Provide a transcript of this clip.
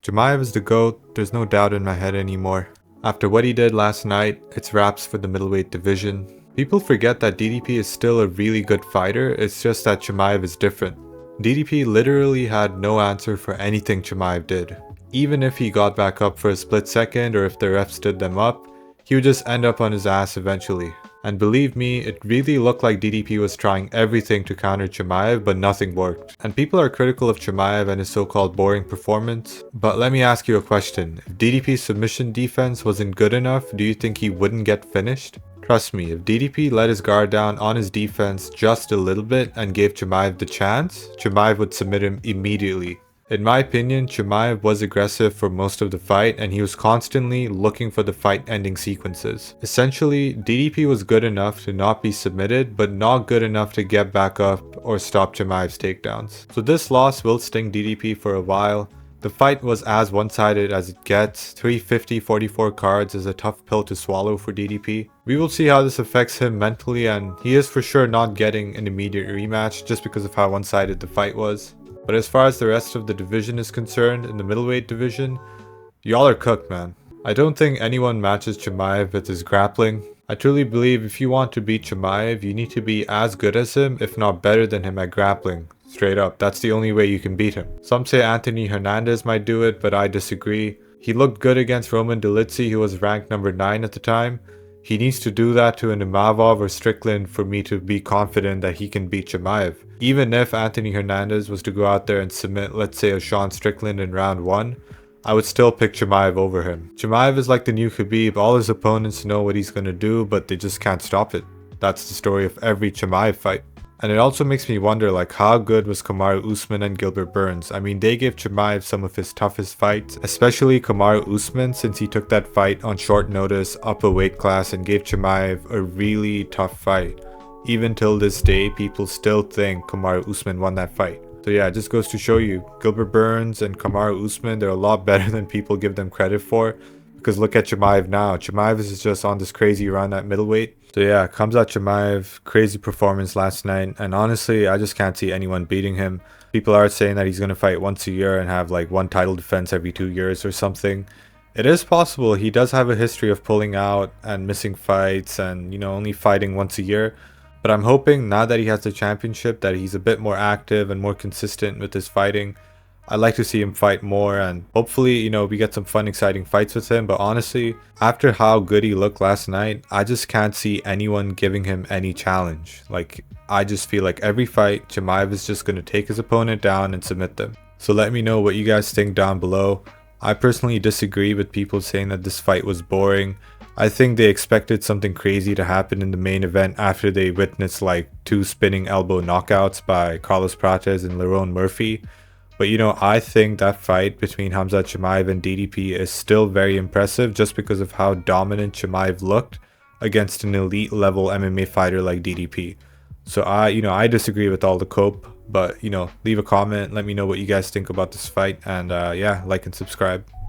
Chimaev is the GOAT, there's no doubt in my head anymore. After what he did last night, it's wraps for the middleweight division. People forget that DDP is still a really good fighter, it's just that Chimaev is different. DDP literally had no answer for anything Chimaev did. Even if he got back up for a split second or if the ref stood them up, he would just end up on his ass eventually. And believe me, it really looked like DDP was trying everything to counter Chimaev, but nothing worked. And people are critical of Chimaev and his so-called boring performance. But let me ask you a question. If DDP's submission defense wasn't good enough, do you think he wouldn't get finished? Trust me, if DDP let his guard down on his defense just a little bit and gave Chimaev the chance, Chimaev would submit him immediately. In my opinion, Chimaev was aggressive for most of the fight and he was constantly looking for the fight-ending sequences. Essentially, DDP was good enough to not be submitted, but not good enough to get back up or stop Chimaev's takedowns. So this loss will sting DDP for a while. The fight was as one-sided as it gets. 350-44 cards is a tough pill to swallow for DDP. We will see how this affects him mentally, and he is for sure not getting an immediate rematch just because of how one-sided the fight was. But as far as the rest of the division is concerned, in the middleweight division, y'all are cooked, man. I don't think anyone matches Chimaev with his grappling. I truly believe if you want to beat Chimaev, you need to be as good as him, if not better than him at grappling. Straight up, that's the only way you can beat him. Some say Anthony Hernandez might do it, but I disagree. He looked good against Roman Du-Plessis, who was ranked number 9 at the time. He needs to do that to an Imavov or Strickland for me to be confident that he can beat Chimaev. Even if Anthony Hernandez was to go out there and submit, let's say, a Sean Strickland in round 1, I would still pick Chimaev over him. Chimaev is like the new Khabib. All his opponents know what he's gonna do, but they just can't stop it. That's the story of every Chimaev fight. And it also makes me wonder, like, how good was Kamaru Usman and Gilbert Burns? I mean, they gave Chimaev some of his toughest fights, especially Kamaru Usman, since he took that fight on short notice up a weight class and gave Chimaev a really tough fight. Even till this day, people still think Kamaru Usman won that fight. So yeah, it just goes to show you, Gilbert Burns and Kamaru Usman, they're a lot better than people give them credit for. Because look at Chimaev now. Chimaev is just on this crazy run at middleweight. So yeah, Khamzat Chimaev, crazy performance last night. And honestly, I just can't see anyone beating him. People are saying that he's going to fight once a year and have like one title defense every 2 years or something. It is possible. He does have a history of pulling out and missing fights and, only fighting once a year. But I'm hoping now that he has the championship that he's a bit more active and more consistent with his fighting. I'd like to see him fight more and hopefully, we get some fun, exciting fights with him. But honestly, after how good he looked last night, I just can't see anyone giving him any challenge. Like, I just feel like every fight, Chimaev is just going to take his opponent down and submit them. So let me know what you guys think down below. I personally disagree with people saying that this fight was boring. I think they expected something crazy to happen in the main event after they witnessed like 2 spinning elbow knockouts by Carlos Prates and Lerone Murphy. But I think that fight between Khamzat Chimaev and DDP is still very impressive just because of how dominant Chimaev looked against an elite level MMA fighter like DDP. So I disagree with all the cope, but leave a comment, let me know what you guys think about this fight, and yeah, like and subscribe.